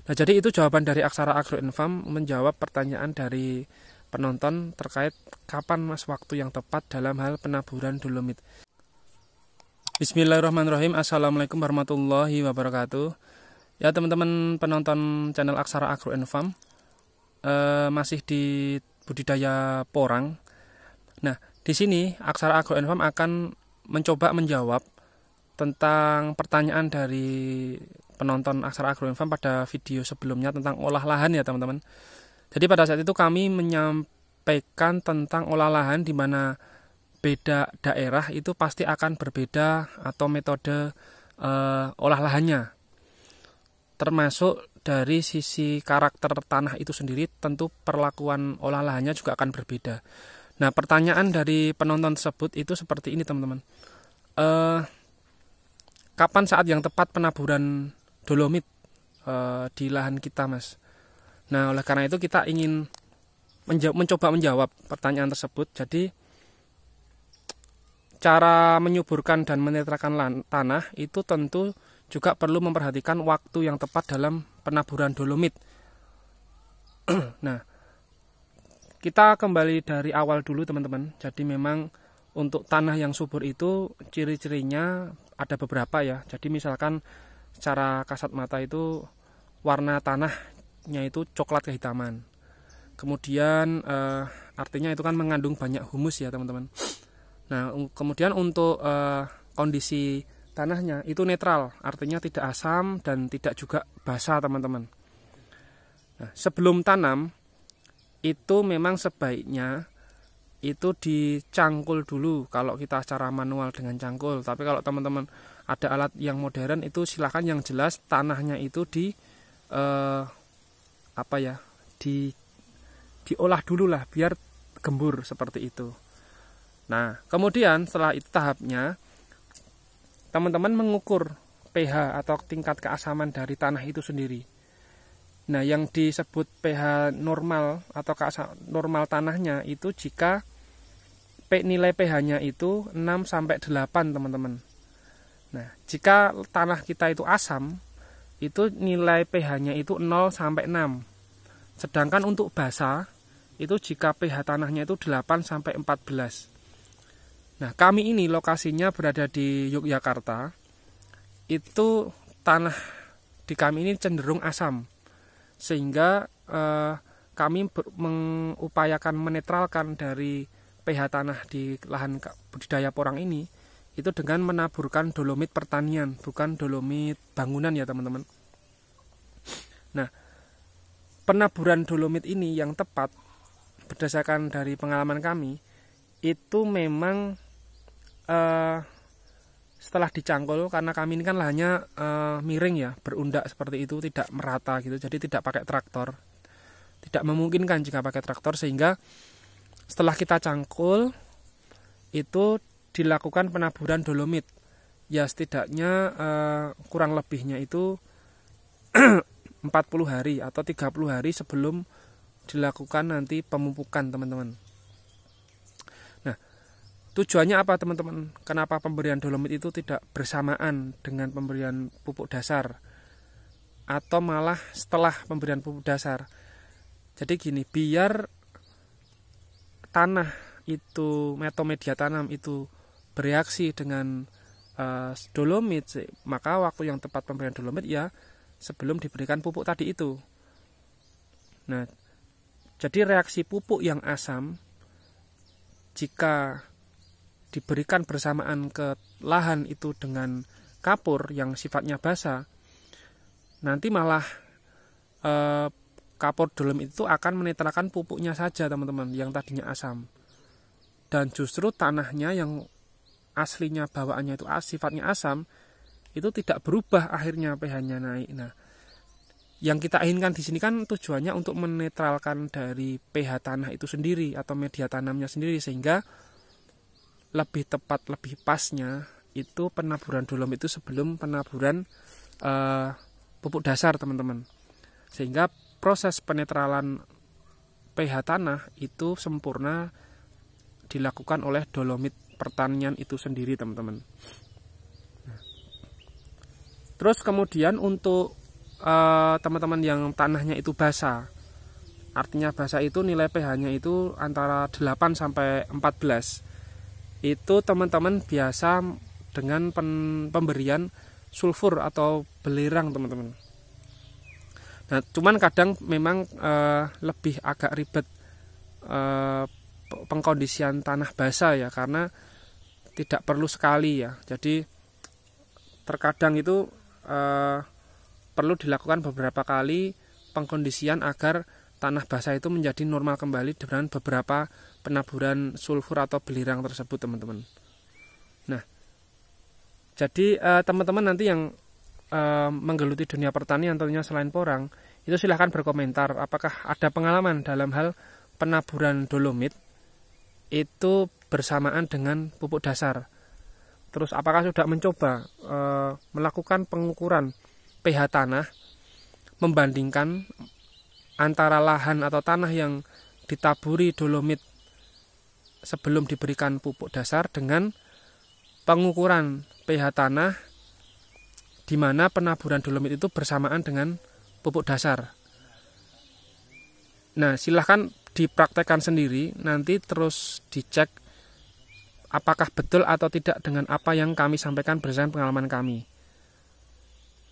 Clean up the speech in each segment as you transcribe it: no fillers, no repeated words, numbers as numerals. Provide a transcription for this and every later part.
Nah, jadi itu jawaban dari Aksara Agroinfarm menjawab pertanyaan dari penonton terkait kapan Mas waktu yang tepat dalam hal penaburan dolomit. Bismillahirrahmanirrahim. Assalamualaikum warahmatullahi wabarakatuh. Ya teman-teman penonton channel Aksara Agroinfarm, masih di budidaya porang. Nah, di sini Aksara Agroinfarm akan mencoba menjawab tentang pertanyaan dari penonton Aksara Agroinfarm pada video sebelumnya tentang olah lahan ya teman-teman. Jadi pada saat itu kami menyampaikan tentang olah lahan di mana beda daerah itu pasti akan berbeda atau metode olah lahannya. Termasuk dari sisi karakter tanah itu sendiri, tentu perlakuan olah lahannya juga akan berbeda. Nah, pertanyaan dari penonton tersebut itu seperti ini teman-teman. Kapan saat yang tepat penaburan dolomit di lahan kita, Mas? Nah, oleh karena itu kita ingin mencoba menjawab pertanyaan tersebut. Jadi, cara menyuburkan dan menetralkan tanah itu tentu juga perlu memperhatikan waktu yang tepat dalam penaburan dolomit. Nah, kita kembali dari awal dulu teman-teman. Jadi memang untuk tanah yang subur itu ciri-cirinya ada beberapa ya. Jadi misalkan secara kasat mata itu warna tanahnya itu coklat kehitaman. Kemudian artinya itu kan mengandung banyak humus ya teman-teman. Nah, kemudian untuk kondisi tanahnya itu netral, artinya tidak asam dan tidak juga basah teman-teman. Nah, sebelum tanam itu memang sebaiknya itu dicangkul dulu kalau kita secara manual dengan cangkul. Tapi kalau teman-teman ada alat yang modern itu silahkan yang jelas tanahnya itu diolah dulu lah biar gembur seperti itu. Nah, kemudian setelah itu tahapnya teman-teman mengukur pH atau tingkat keasaman dari tanah itu sendiri. Nah, yang disebut pH normal atau normal tanahnya itu jika nilai pH-nya itu 6-8 teman-teman. Nah, jika tanah kita itu asam, itu nilai pH-nya itu 0-6. Sedangkan untuk basah, itu jika pH tanahnya itu 8-14. Nah, kami ini lokasinya berada di Yogyakarta. Itu tanah di kami ini cenderung asam. Sehingga kami mengupayakan menetralkan dari pH tanah di lahan budidaya porang ini itu dengan menaburkan dolomit pertanian, bukan dolomit bangunan ya teman-teman. Nah, penaburan dolomit ini yang tepat berdasarkan dari pengalaman kami itu memang setelah dicangkul, karena kami ini kan lahannya miring ya, berundak seperti itu, tidak merata gitu, jadi tidak pakai traktor, tidak memungkinkan jika pakai traktor, sehingga setelah kita cangkul itu dilakukan penaburan dolomit ya, setidaknya kurang lebihnya itu 40 hari atau 30 hari sebelum dilakukan nanti pemupukan teman-teman. Nah, tujuannya apa teman-teman? Kenapa pemberian dolomit itu tidak bersamaan dengan pemberian pupuk dasar atau malah setelah pemberian pupuk dasar? Jadi gini, biar tanah itu atau media tanam itu bereaksi dengan dolomit, maka waktu yang tepat pemberian dolomit ya sebelum diberikan pupuk tadi itu. Nah, jadi reaksi pupuk yang asam jika diberikan bersamaan ke lahan itu dengan kapur yang sifatnya basah, nanti malah kapur dolomit itu akan menetralkan pupuknya saja teman-teman yang tadinya asam, dan justru tanahnya yang aslinya bawaannya itu sifatnya asam itu tidak berubah, akhirnya pH-nya naik. Nah, yang kita inginkan di sini kan tujuannya untuk menetralkan dari pH tanah itu sendiri atau media tanamnya sendiri, sehingga lebih tepat, lebih pasnya itu penaburan dolomit itu sebelum penaburan pupuk dasar teman-teman, sehingga proses penetralan pH tanah itu sempurna dilakukan oleh dolomit pertanian itu sendiri teman-teman. Terus kemudian untuk teman-teman yang tanahnya itu basah, artinya basah itu nilai pH-nya itu antara 8 sampai 14. Itu teman-teman biasa dengan pemberian sulfur atau belerang, teman-teman. Nah, cuman kadang memang lebih agak ribet pengkondisian tanah basah ya, karena tidak perlu sekali ya. Jadi terkadang itu perlu dilakukan beberapa kali pengkondisian agar tanah basah itu menjadi normal kembali dengan beberapa penaburan sulfur atau belerang tersebut, teman-teman. Nah, jadi teman-teman nanti yang menggeluti dunia pertanian tentunya selain porang, itu silahkan berkomentar apakah ada pengalaman dalam hal penaburan dolomit itu bersamaan dengan pupuk dasar. Terus apakah sudah mencoba melakukan pengukuran pH tanah, membandingkan antara lahan atau tanah yang ditaburi dolomit sebelum diberikan pupuk dasar dengan pengukuran pH tanah di mana penaburan dolomit itu bersamaan dengan pupuk dasar. Nah, silahkan dipraktekkan sendiri, nanti terus dicek apakah betul atau tidak dengan apa yang kami sampaikan berdasarkan pengalaman kami.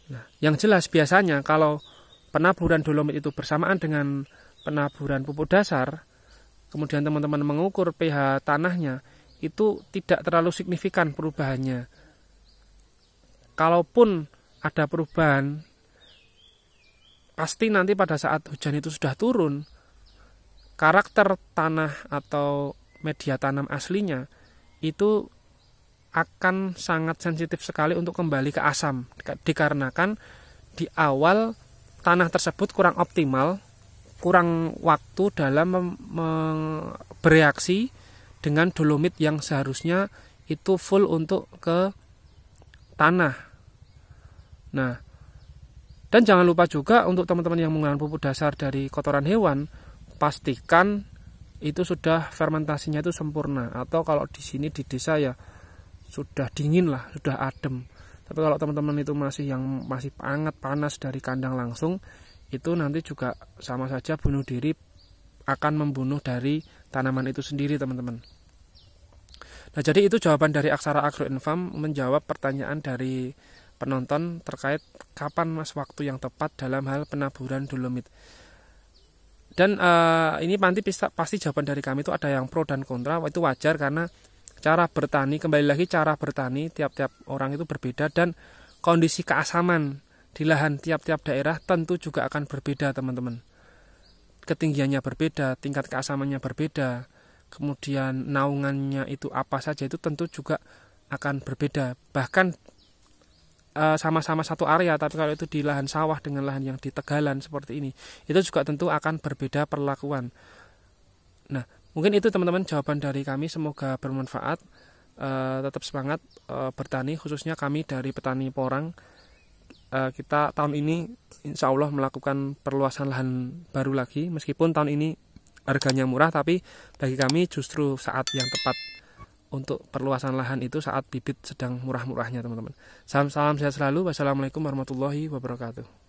Nah, yang jelas biasanya kalau penaburan dolomit itu bersamaan dengan penaburan pupuk dasar, kemudian teman-teman mengukur pH tanahnya, itu tidak terlalu signifikan perubahannya. Kalaupun ada perubahan, pasti nanti pada saat hujan itu sudah turun, karakter tanah atau media tanam aslinya itu akan sangat sensitif sekali untuk kembali ke asam, dikarenakan di awal tanah tersebut kurang optimal, kurang waktu dalam bereaksi dengan dolomit yang seharusnya itu full untuk ke tanah. Nah, dan jangan lupa juga untuk teman-teman yang menggunakan pupuk dasar dari kotoran hewan, pastikan itu sudah fermentasinya itu sempurna, atau kalau di sini di desa ya sudah dingin lah, sudah adem. Tapi kalau teman-teman itu masih hangat panas dari kandang langsung, itu nanti juga sama saja bunuh diri, akan membunuh dari tanaman itu sendiri, teman-teman. Nah, jadi itu jawaban dari Aksara Agroinfarm menjawab pertanyaan dari penonton terkait kapan mas waktu yang tepat dalam hal penaburan dolomit. Dan ini nanti pasti jawaban dari kami itu ada yang pro dan kontra, itu wajar karena cara bertani, kembali lagi cara bertani tiap-tiap orang itu berbeda, dan kondisi keasaman di lahan tiap-tiap daerah tentu juga akan berbeda, teman-teman. Ketinggiannya berbeda, tingkat keasamannya berbeda, kemudian naungannya itu apa saja itu tentu juga akan berbeda. Bahkan sama-sama satu area, tapi kalau itu di lahan sawah dengan lahan yang di tegalan seperti ini, itu juga tentu akan berbeda perlakuan. Nah, mungkin itu teman-teman jawaban dari kami, semoga bermanfaat. Tetap semangat bertani, khususnya kami dari petani porang. Kita tahun ini insya Allah melakukan perluasan lahan baru lagi, meskipun tahun ini harganya murah, tapi bagi kami justru saat yang tepat untuk perluasan lahan itu saat bibit sedang murah-murahnya, teman-teman. Salam sehat selalu. Wassalamualaikum warahmatullahi wabarakatuh.